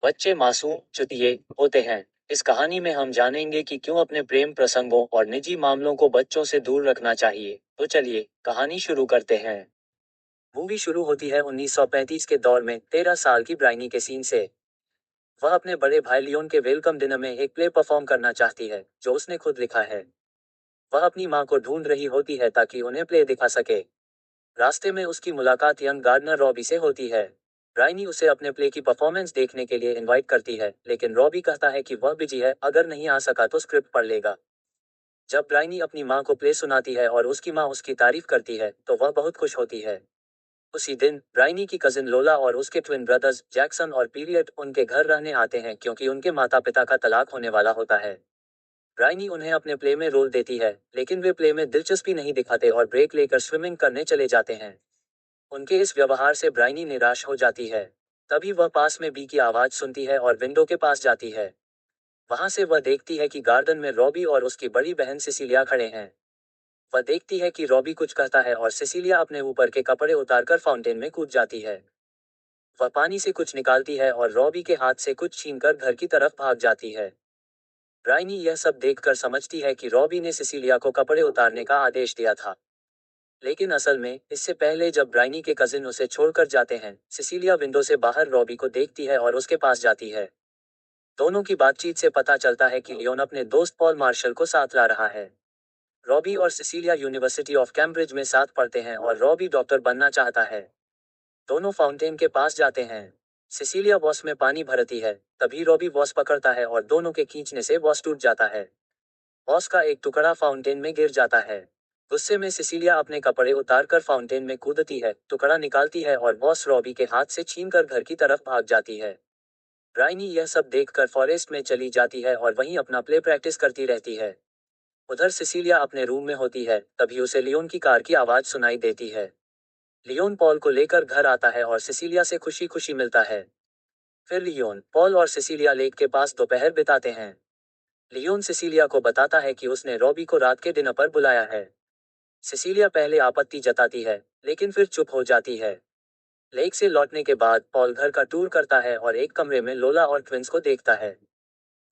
बच्चे मासूम चुतिये होते हैं। इस कहानी में हम जानेंगे कि क्यों अपने प्रेम प्रसंगों और निजी मामलों को बच्चों से दूर रखना चाहिए। तो चलिए कहानी शुरू करते हैं। मूवी शुरू होती है 1935 के दौर में 13 साल की ब्राइनी के सीन से। वह अपने बड़े भाई लियोन के वेलकम डिनर में एक प्ले परफॉर्म करना चाहती है जो उसने खुद लिखा है। वह अपनी माँ को ढूंढ रही होती है ताकि उन्हें प्ले दिखा सके। रास्ते में उसकी मुलाकात यंग गार्डनर रॉबी से होती है। ब्राइनी उसे अपने प्ले की परफॉर्मेंस देखने के लिए इनवाइट करती है, लेकिन रॉबी कहता है कि वह बिजी है, अगर नहीं आ सका तो स्क्रिप्ट पढ़ लेगा। जब ब्राइनी अपनी माँ को प्ले सुनाती है और उसकी माँ उसकी तारीफ करती है तो वह बहुत खुश होती है। उसी दिन ब्राइनी की कजिन लोला और उसके ट्विन ब्रदर्स जैक्सन और पीरियड उनके घर रहने आते हैं क्योंकि उनके माता पिता का तलाक होने वाला होता है। ब्राइनी उन्हें अपने प्ले में रोल देती है, लेकिन वे प्ले में दिलचस्पी नहीं दिखाते और ब्रेक लेकर स्विमिंग करने चले जाते हैं। उनके इस व्यवहार से ब्राइनी निराश हो जाती है। तभी वह पास में बी की आवाज सुनती है और विंडो के पास जाती है। वहां से वह देखती है कि गार्डन में रॉबी और उसकी बड़ी बहन सिसिलिया खड़े हैं। वह देखती है कि रॉबी कुछ कहता है और सिसिलिया अपने ऊपर के कपड़े उतारकर फाउंटेन में कूद जाती है। वह पानी से कुछ निकालती है और रॉबी के हाथ से कुछ छीनकर घर की तरफ भाग जाती है। ब्राइनी यह सब देखकर समझती है कि रॉबी ने सिसिलिया को कपड़े उतारने का आदेश दिया था। लेकिन असल में इससे पहले जब ब्राइनी के कजिन उसे छोड़कर जाते हैं, सिसिलिया विंडो से बाहर रॉबी को देखती है और उसके पास जाती है। दोनों की बातचीत से पता चलता है कि लियोन अपने दोस्त पॉल मार्शल को साथ ला रहा है। रॉबी और सिसिलिया यूनिवर्सिटी ऑफ कैम्ब्रिज में साथ पढ़ते हैं और रॉबी डॉक्टर बनना चाहता है। दोनों फाउंटेन के पास जाते हैं। सिसिलिया वॉस में पानी भरती है, तभी रॉबी वॉस पकड़ता है और दोनों के खींचने से वॉस टूट जाता है। वॉस का एक टुकड़ा फाउंटेन में गिर जाता है। गुस्से में सिसिलिया अपने कपड़े उतारकर फाउंटेन में कूदती है, टुकड़ा निकालती है और वॉस रॉबी के हाथ से छीनकर घर की तरफ भाग जाती है। ब्राइनी यह सब देखकर फॉरेस्ट में चली जाती है और वहीं अपना प्ले प्रैक्टिस करती रहती है। उधर सिसिलिया अपने रूम में होती है, तभी उसे लियोन की कार की आवाज सुनाई देती है। लियोन पॉल को लेकर घर आता है और सिसिलिया से खुशी खुशी मिलता है। फिर लियोन, पॉल और सिसिलिया लेक के पास दोपहर बिताते हैं। लियोन सिसिलिया को बताता है कि उसने रॉबी को रात के डिनर पर बुलाया है। सिसिलिया पहले आपत्ति जताती है, लेकिन फिर चुप हो जाती है। लेक से लौटने के बाद पॉल घर का टूर करता है और एक कमरे में लोला और ट्विंस को देखता है।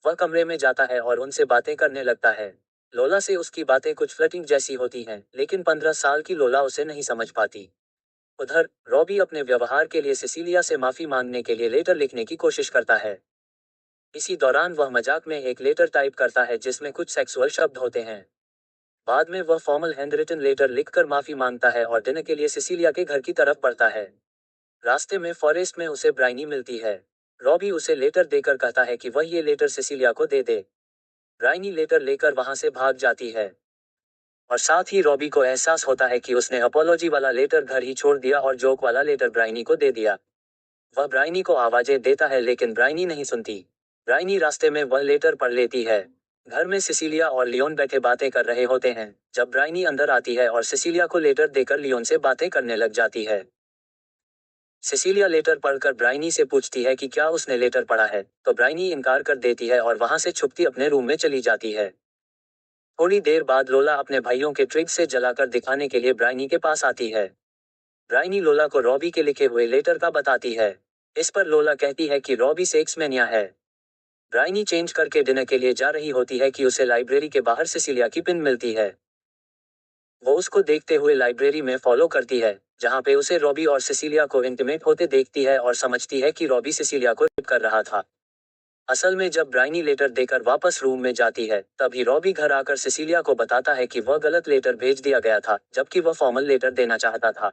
वह कमरे में जाता है और उनसे बातें करने लगता है। लोला से उसकी बातें कुछ फ्लर्टिंग जैसी होती हैं, लेकिन 15 साल की लोला उसे नहीं समझ पाती। उधर रॉबी अपने व्यवहार के लिए सिसिलिया से माफी मांगने के लिए लेटर लिखने की कोशिश करता है। इसी दौरान वह मजाक में एक लेटर टाइप करता है जिसमें कुछ सेक्सुअल शब्द होते हैं। बाद में वह फॉर्मल हैंडरिटन लेटर लिखकर माफी मांगता है और डिनर के लिए सिसिलिया के घर की तरफ बढ़ता है। रास्ते में फॉरेस्ट में उसे ब्राइनी मिलती है। रॉबी उसे लेटर देकर कहता है कि वह ये लेटर सिसिलिया को दे दे। ब्राइनी लेटर लेकर वहां से भाग जाती है। और साथ ही रॉबी को एहसास होता है कि उसने अपोलॉजी वाला लेटर घर ही छोड़ दिया और जोक वाला लेटर ब्राइनी को दे दिया। वह ब्राइनी को आवाजें देता है लेकिन ब्राइनी नहीं सुनती। ब्राइनी रास्ते में वह लेटर पढ़ लेती है। घर में सिसिलिया और लियोन बैठे बातें कर रहे होते हैं जब ब्राइनी अंदर आती है और सिसिलिया को लेटर देकर लियोन से बातें करने लग जाती है। सिसिलिया लेटर पढ़कर ब्राइनी से पूछती है कि क्या उसने लेटर पढ़ा है, तो ब्राइनी इनकार कर देती है और वहां से छुपती अपने रूम में चली जाती है। थोड़ी देर बाद लोला अपने भाइयों के ट्रिक से जलाकर दिखाने के लिए ब्राइनी के पास आती है। ब्राइनी लोला को रॉबी के लिखे हुए लेटर का बताती है। इस पर लोला कहती है कि रॉबी सेक्स मैनिया है। ब्राइनी चेंज करके डिनर के लिए जा रही होती है कि उसे लाइब्रेरी के बाहर सिसिलिया की पिन मिलती है। वो उसको देखते हुए लाइब्रेरी में फॉलो करती है, जहां पे उसे रॉबी और सिसिलिया को इंटीमेट होते देखती है और समझती है कि रॉबी सिसिलिया को रेप कर रहा था। असल में जब ब्राइनी लेटर देकर वापस रूम में जाती है, तभी रॉबी घर आकर सिसिलिया को बताता है कि वह गलत लेटर भेज दिया गया था, जबकि वह फॉर्मल लेटर देना चाहता था।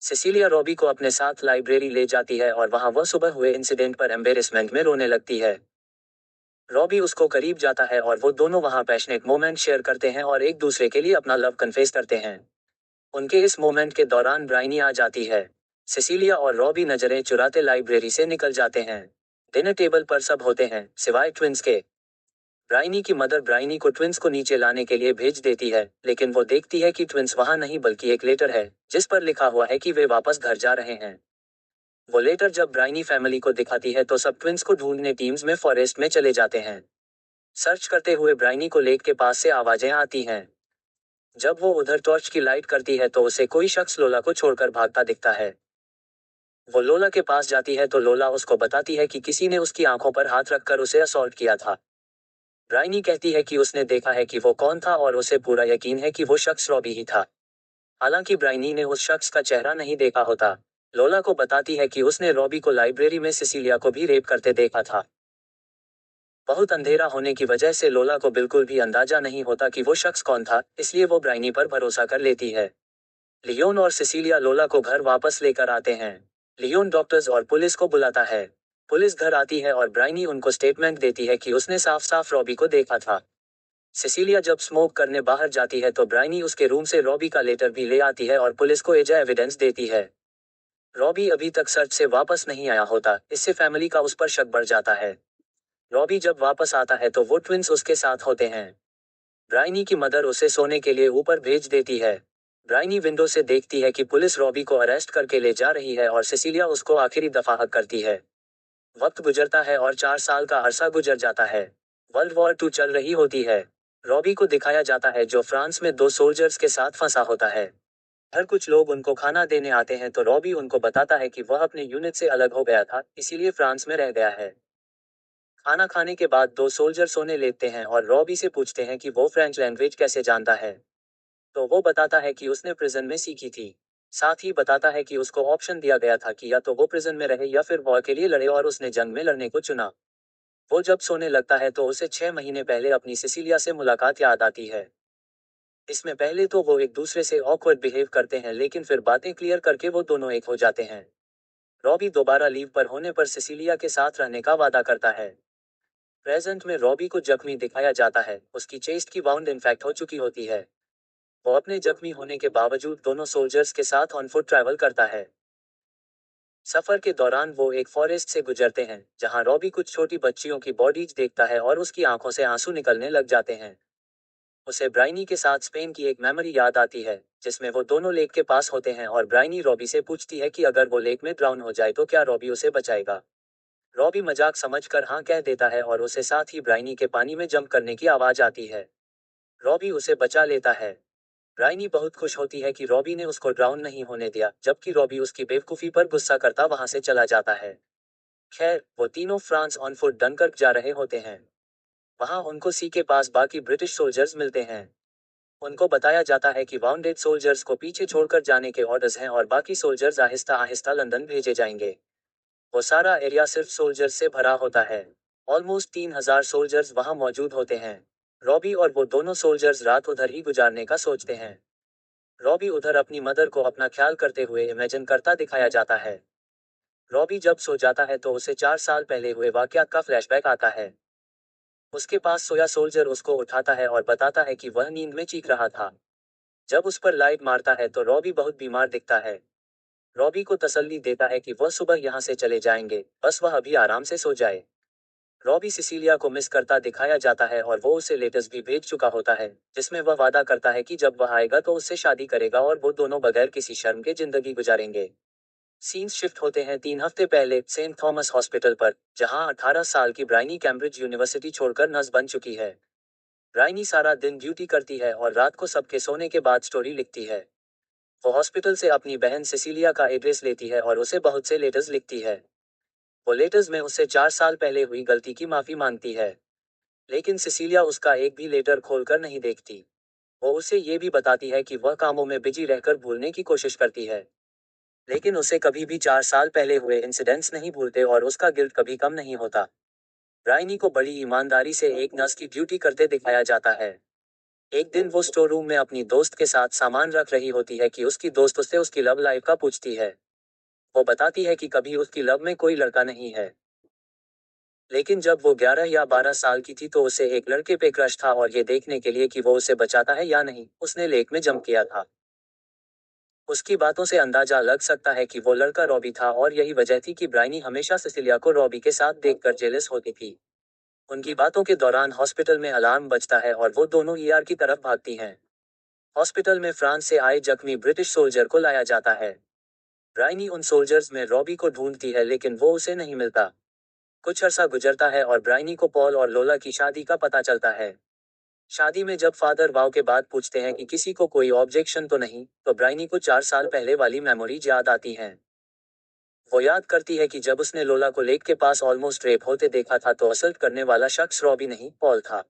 सिसिलिया रॉबी को अपने साथ लाइब्रेरी ले जाती है और वहां वह सुबह हुए इंसिडेंट पर एम्बेरसमेंट में रोने लगती है। रॉबी उसको करीब जाता है और वो दोनों वहां पैशनेट मोमेंट शेयर करते हैं और एक दूसरे के लिए अपना लव कन्फेस करते हैं। उनके इस मोमेंट के दौरान ब्राइनी आ जाती है। सिसिलिया और रॉबी नजरें चुराते लाइब्रेरी से निकल जाते हैं। डिनर टेबल पर सब होते हैं सिवाय ट्विंस के। ब्राइनी की मदर ब्राइनी को ट्विंस को नीचे लाने के लिए भेज देती है, लेकिन वो देखती है कि ट्विंस वहां नहीं बल्कि एक लेटर है जिस पर लिखा हुआ है कि वे वापस घर जा रहे हैं। वो लेटर जब ब्राइनी फैमिली को दिखाती है तो सब ट्विंस को ढूंढने टीम्स में फॉरेस्ट में चले जाते हैं। सर्च करते हुए ब्राइनी को लेक के पास से आवाजें आती हैं। जब वो उधर टॉर्च की लाइट करती है तो उसे कोई शख्स लोला को छोड़कर भागता दिखता है। वो लोला के पास जाती है तो लोला उसको बताती है कि किसी ने उसकी आंखों पर हाथ रखकर उसे असॉल्ट किया था। ब्राइनी कहती है कि उसने देखा है कि वो कौन था और उसे पूरा यकीन है कि वो शख्स रॉबी ही था। हालांकि ब्राइनी ने उस शख्स का चेहरा नहीं देखा होता। लोला को बताती है कि उसने रॉबी को लाइब्रेरी में सिसिलिया को भी रेप करते देखा था। बहुत अंधेरा होने की वजह से लोला को बिल्कुल भी अंदाजा नहीं होता कि वो शख्स कौन था, इसलिए वो ब्राइनी पर भरोसा कर लेती है। लियोन और सिसिलिया लोला को घर वापस लेकर आते हैं। लियोन डॉक्टर्स और पुलिस को बुलाता है। पुलिस घर आती है और ब्राइनी उनको स्टेटमेंट देती है कि उसने साफ साफ रॉबी को देखा था। सिसिलिया जब स्मोक करने बाहर जाती है तो ब्राइनी उसके रूम से रॉबी का लेटर भी ले आती है और पुलिस को एजा एविडेंस देती है। रॉबी अभी तक सर्च से वापस नहीं आया होता, इससे फैमिली का उस पर शक बढ़ जाता है। रॉबी जब वापस आता है तो वो ट्विंस उसके साथ होते हैं। ब्राइनी की मदर उसे सोने के लिए ऊपर भेज देती है। ब्राइनी विंडो से देखती है कि पुलिस रॉबी को अरेस्ट करके ले जा रही है और सिसिलिया उसको आखिरी दफा हक करती है। वक्त गुजरता है और 4 साल का अरसा गुजर जाता है। वर्ल्ड वॉर 2 चल रही होती है। रॉबी को दिखाया जाता है जो फ्रांस में 2 सोल्जर्स के साथ फंसा होता है। हर कुछ लोग उनको खाना देने आते हैं तो रॉबी उनको बताता है कि वह अपने यूनिट से अलग हो गया था, इसीलिए फ्रांस में रह गया है। खाना खाने के बाद 2 सोल्जर सोने लेते हैं और रॉबी से पूछते हैं कि वो फ्रेंच लैंग्वेज कैसे जानता है। तो वो बताता है कि उसने प्रिजन में सीखी थी। साथ ही बताता है कि उसको ऑप्शन दिया गया था कि या तो वो प्रिजन में रहे या फिर वॉर के लिए लड़े और उसने जंग में लड़ने को चुना। वो जब सोने लगता है तो उसे 6 महीने पहले अपनी सिसिलिया से मुलाकात याद आती है। इसमें पहले तो वो एक दूसरे से ऑकवर्ड बिहेव करते हैं लेकिन फिर बातें क्लियर करके वो दोनों एक हो जाते हैं। रॉबी दोबारा लीव पर होने पर सिसिलिया के साथ रहने का वादा करता है। प्रेजेंट में रॉबी को जख्मी दिखाया जाता है, उसकी चेस्ट की बाउंड इन्फेक्ट हो चुकी होती है। वो अपने जख्मी होने के बावजूद दोनों सोल्जर्स के साथ ऑन फुट ट्रैवल करता है। सफर के दौरान वो एक फॉरेस्ट से गुजरते हैं जहां रॉबी कुछ छोटी बच्चियों की बॉडीज देखता है और उसकी आंखों से आंसू निकलने लग जाते हैं। उसे ब्राइनी के साथ स्पेन की एक मेमोरी याद आती है जिसमें वो दोनों लेक के पास होते हैं और ब्राइनी रॉबी से पूछती है कि अगर वो लेक में ड्राउन हो जाए तो क्या रॉबी उसे बचाएगा। रॉबी मजाक समझकर हाँ कह देता है और उसे साथ ही ब्राइनी के पानी में जंप करने की आवाज आती है। रॉबी उसे बचा लेता है। ब्राइनी बहुत खुश होती है कि रॉबी ने उसको ड्राउन नहीं होने दिया, जबकि रॉबी उसकी बेवकूफ़ी पर गुस्सा करता वहां से चला जाता है। खैर, वो तीनों फ्रांस ऑन फुट डनकर्क जा रहे होते हैं। वहां उनको सी के पास बाकी ब्रिटिश सोल्जर्स मिलते हैं। उनको बताया जाता है कि वाउंडेड सोल्जर्स को पीछे छोड़कर जाने के ऑर्डर्स हैं और बाकी सोल्जर्स आहिस्ता आहिस्ता लंदन भेजे जाएंगे। वो सारा एरिया सिर्फ सोल्जर्स से भरा होता है। ऑलमोस्ट 3,000 सोल्जर्स वहां मौजूद होते हैं। रॉबी और वो दोनों सोल्जर्स रात उधर ही गुजारने का सोचते हैं। रॉबी उधर अपनी मदर को अपना ख्याल करते हुए इमेजिन करता दिखाया जाता है। रॉबी जब सो जाता है तो उसे 4 साल पहले हुए वाकयात का फ्लैशबैक आता है। उसके पास सोया सोल्जर उसको उठाता है और बताता है कि वह नींद में चीख रहा था। जब उस पर लाइट मारता है तो रॉबी बहुत बीमार दिखता है। रॉबी को तसल्ली देता है कि वह सुबह यहाँ से चले जाएंगे, बस वह अभी आराम से सो जाए। रॉबी सिसिलिया को मिस करता दिखाया जाता है और वो उसे लेटर्स भी भेज चुका होता है जिसमें वह वादा करता है कि जब वह आएगा तो उससे शादी करेगा और वो दोनों बगैर किसी शर्म के जिंदगी गुजारेंगे। सीन्स शिफ्ट होते हैं 3 हफ्ते पहले सेंट थॉमस हॉस्पिटल पर, जहां 18 साल की ब्राइनी कैम्ब्रिज यूनिवर्सिटी छोड़कर नर्स बन चुकी है। ब्राइनी सारा दिन ड्यूटी करती है और रात को सबके सोने के बाद स्टोरी लिखती है। वो हॉस्पिटल से अपनी बहन सिसिलिया का एड्रेस लेती है और उसे बहुत से लेटर्स लिखती है। वो लेटर्स में उससे 4 साल पहले हुई गलती की माफी मांगती है। लेकिन सिसिलिया उसका एक भी लेटर खोलकर नहीं देखती। वो उसे ये भी बताती है कि वह कामों में बिजी रहकर भूलने की कोशिश करती है। लेकिन उसे कभी भी 4 साल पहले हुए इंसिडेंट्स नहीं भूलते और उसका गिल्ट कभी कम नहीं होता। ब्राइनी को बड़ी ईमानदारी से एक नर्स की ड्यूटी करते दिखाया जाता है। एक दिन वो स्टोर रूम में अपनी दोस्त के साथ सामान रख रही होती है कि उसकी दोस्त उससे उसकी लव लाइफ का पूछती है। वो बताती है कि कभी उसकी लव में कोई लड़का नहीं है। लेकिन जब वो 11 या 12 साल की थी तो उसे एक लड़के पे क्रश था और ये देखने के लिए कि वो उसे बचाता है या नहीं, उसने लेक में जंप किया था। उसकी बातों से अंदाजा लग सकता है कि वो लड़का रॉबी था और यही वजह थी कि ब्राइनी हमेशा सिसिलिया को रॉबी के साथ देखकर जेलस होती थी। उनकी बातों के दौरान हॉस्पिटल में अलार्म बजता है और वो दोनों ईआर की तरफ भागती हैं। हॉस्पिटल में फ्रांस से आए जख्मी ब्रिटिश सोल्जर को लाया जाता है। ब्राइनी उन सोल्जर्स में रॉबी को ढूंढती है लेकिन वो उसे नहीं मिलता। कुछ अरसा गुजरता है और ब्राइनी को पॉल और लोला की शादी का पता चलता है। शादी में जब फादर वाव के बाद पूछते हैं कि किसी को कोई ऑब्जेक्शन तो नहीं, तो ब्राइनी को 4 साल पहले वाली मेमोरीज याद आती हैं। वो याद करती है कि जब उसने लोला को लेक के पास ऑलमोस्ट रेप होते देखा था तो असल्ट करने वाला शख्स रॉबी नहीं, पॉल था।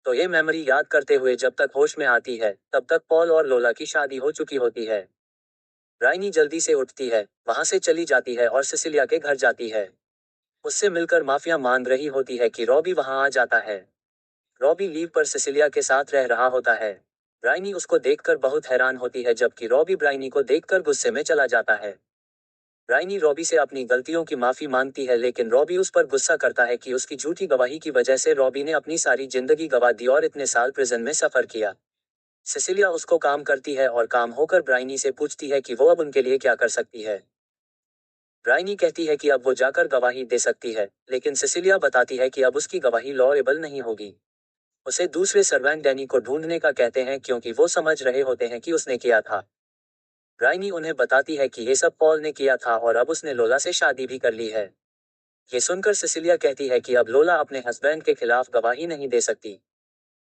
तो ये मेमोरी याद करते हुए जब तक होश में आती है, तब तक पॉल और लोला की शादी हो चुकी होती है। ब्राइनी जल्दी से उठती है, वहां से चली जाती है और सिसिलिया के घर जाती है। उससे मिलकर माफिया मान रही होती है कि रॉबी वहां आ जाता है। रॉबी लीव पर सिसिलिया के साथ रह रहा होता है। ब्राइनी उसको देखकर बहुत हैरान होती है जबकि रॉबी ब्राइनी को देखकर गुस्से में चला जाता है। ब्राइनी रॉबी से अपनी गलतियों की माफी मांगती है लेकिन रॉबी उस पर गुस्सा करता है कि उसकी झूठी गवाही की वजह से रॉबी ने अपनी सारी जिंदगी गंवा दी और इतने साल प्रिजन में सफर किया। सिसिलिया उसको काम करती है और काम होकर ब्राइनी से पूछती है कि वो अब उनके लिए क्या कर सकती है। ब्राइनी कहती है कि अब वो जाकर गवाही दे सकती है, लेकिन सिसिलिया बताती है कि अब उसकी गवाही लॉएबल नहीं होगी। उसे दूसरे सर्वेंट डैनी को ढूंढने का कहते हैं क्योंकि वो समझ रहे होते हैं कि उसने किया था। ब्राइनी उन्हें बताती है कि ये सब पॉल ने किया था और अब उसने लोला से शादी भी कर ली है। ये सुनकर सिसिलिया कहती है कि अब लोला अपने हस्बैंड के खिलाफ गवाही नहीं दे सकती,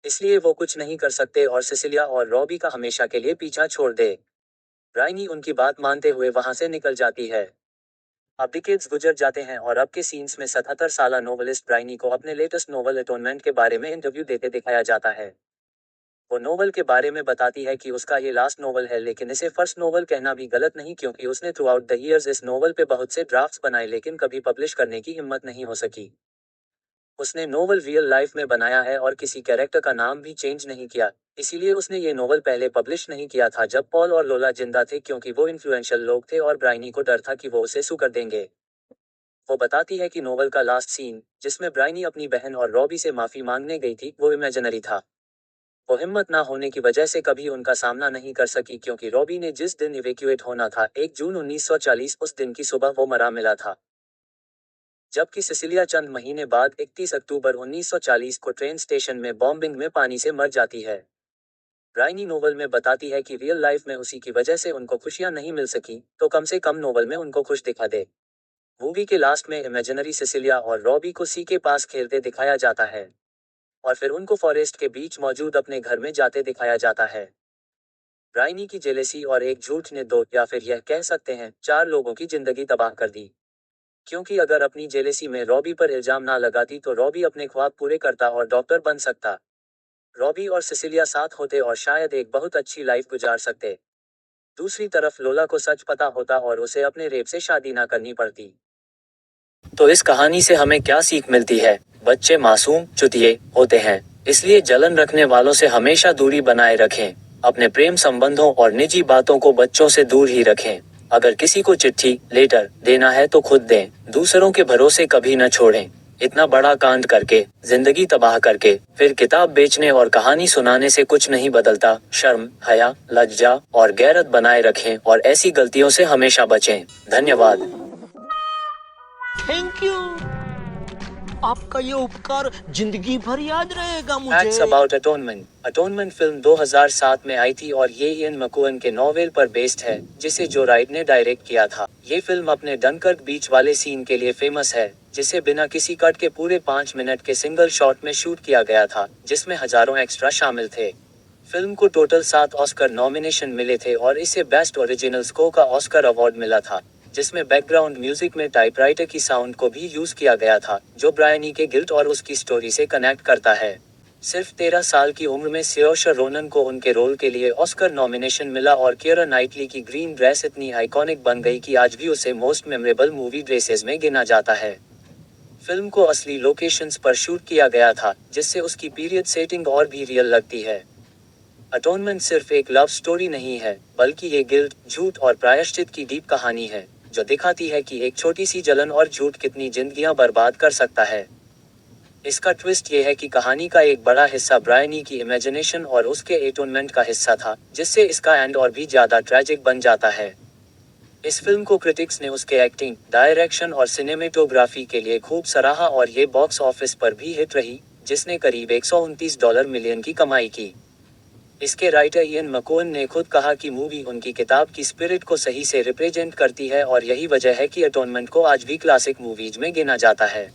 इसलिए वो कुछ नहीं कर सकते और सिसिलिया और रॉबी का हमेशा के लिए पीछा छोड़ दे। ब्राइनी उनकी बात मानते हुए वहां से निकल जाती है। अब डिकेड्स गुजर जाते हैं और अब के सीन्स में 77 साला नोवेलिस्ट ब्राइनी को अपने लेटेस्ट नोवेल एटोनमेंट के बारे में इंटरव्यू देते दिखाया जाता है। वो नोवेल के बारे में बताती है कि उसका ये लास्ट नोवेल है, लेकिन इसे फर्स्ट नोवेल कहना भी गलत नहीं क्योंकि उसने थ्रू आउट द ईयर्स इस नोवेल पे बहुत से ड्राफ्ट्स बनाए लेकिन कभी पब्लिश करने की हिम्मत नहीं हो सकी। उसने नोवेल रियल लाइफ में बनाया है और किसी कैरेक्टर का नाम भी चेंज नहीं किया, इसीलिए उसने ये नोवेल पहले पब्लिश नहीं किया था जब पॉल और लोला जिंदा थे क्योंकि वो इन्फ्लुएंशियल लोग थे और ब्राइनी को डर था कि वो उसे सू कर देंगे। वो बताती है कि नोवेल का लास्ट सीन, जिसमें ब्राइनी अपनी बहन और रॉबी से माफी मांगने गई थी, वो इमेजिनरी था। वो हिम्मत ना होने की वजह से कभी उनका सामना नहीं कर सकी क्योंकि रॉबी ने जिस दिन इवेक्यूएट होना था 1 जून 1940, उस दिन की सुबह वो मरा मिला था। जबकि सिसिलिया चंद महीने बाद 31 अक्टूबर 1940 को ट्रेन स्टेशन में बॉम्बिंग में पानी से मर जाती है। ब्राइनी नोवेल में बताती है कि रियल लाइफ में उसी की वजह से उनको खुशियां नहीं मिल सकी, तो कम से कम नोवेल में उनको खुश दिखा दे। मूवी के लास्ट में इमेजिनरी सिसिलिया और रॉबी को सी के पास खेलते दिखाया जाता है और फिर उनको फॉरेस्ट के बीच मौजूद अपने घर में जाते दिखाया जाता है। ब्राइनी की जेलेसी और एक झूठ ने दो, या फिर यह कह सकते हैं 4 लोगों की जिंदगी तबाह कर दी। क्योंकि अगर अपनी जेलेसी में रॉबी पर इल्जाम ना लगाती तो रॉबी अपने ख्वाब पूरे करता और डॉक्टर बन सकता। रॉबी और सिसिलिया साथ होते और शायद एक बहुत अच्छी लाइफ गुजार सकते। दूसरी तरफ लोला को सच पता होता और उसे अपने रेप से शादी ना करनी पड़ती। तो इस कहानी से हमें क्या सीख मिलती है? बच्चे मासूम, चुतिये होते हैं, इसलिए जलन रखने वालों से हमेशा दूरी बनाए रखें। अपने प्रेम संबंधों और निजी बातों को बच्चों से दूर ही रखें। अगर किसी को चिट्ठी, लेटर देना है तो खुद दें, दूसरों के भरोसे कभी न छोड़ें। इतना बड़ा कांड करके, जिंदगी तबाह करके, फिर किताब बेचने और कहानी सुनाने से कुछ नहीं बदलता। शर्म, हया, लज्जा और गैरत बनाए रखें और ऐसी गलतियों से हमेशा बचें। धन्यवाद। Thank you. आपका ये उपकार जिंदगी भर याद रहेगा मुझे। Facts about Atonement। Atonement film 2007 में आई थी और ये इयन मैकूअन के नॉवेल पर बेस्ड है, जिसे जो राइट ने डायरेक्ट किया था। ये फिल्म अपने डनकर्क बीच वाले सीन के लिए फेमस है, जिसे बिना किसी कट के पूरे 5 मिनट के सिंगल शॉट में शूट किया गया था, जिसमें हजारों एक्स्ट्रा शामिल थे। फिल्म को टोटल 7 ऑस्कर नॉमिनेशन मिले थे और इसे बेस्ट ओरिजिनल स्कोर का ऑस्कर अवार्ड मिला था, जिसमें बैकग्राउंड म्यूजिक में टाइपराइटर की साउंड को भी यूज किया गया था, जो ब्रायनी के गिल्ट और उसकी स्टोरी से कनेक्ट करता है। सिर्फ 13 साल की उम्र में साओर्शे रोनन को उनके रोल के लिए ऑस्कर नॉमिनेशन मिला और कीरा नाइटली की ग्रीन ड्रेस इतनी आइकॉनिक बन गई कि आज भी उसे मोस्ट मेमोरेबल मूवी ड्रेसेस में गिना जाता है। फिल्म को असली लोकेशंस पर शूट किया गया था, जिससे उसकी पीरियड सेटिंग और भी रियल लगती है। अटोनमेंट सिर्फ एक लव स्टोरी नहीं है, बल्कि ये गिल्ट, झूठ और प्रायश्चित की डीप कहानी है, जो दिखाती है कि एक छोटी सी जलन और झूठ कितनी जिंदगियां बर्बाद कर सकता है। इसका ट्विस्ट ये है कि कहानी का एक बड़ा हिस्सा ब्रायनी की इमेजिनेशन और उसके एटोनमेंट का हिस्सा था, जिससे इसका एंड और भी ज्यादा ट्रैजिक बन जाता है। इस फिल्म को क्रिटिक्स ने उसके एक्टिंग, डायरेक्शन और सिनेमेटोग्राफी के लिए खूब सराहा और ये बॉक्स ऑफिस पर भी हिट रही, जिसने करीब $129 मिलियन की कमाई की। इसके राइटर इयन मैकूअन ने खुद कहा कि मूवी उनकी किताब की स्पिरिट को सही से रिप्रेजेंट करती है और यही वजह है कि अटोनमेंट को आज भी क्लासिक मूवीज में गिना जाता है।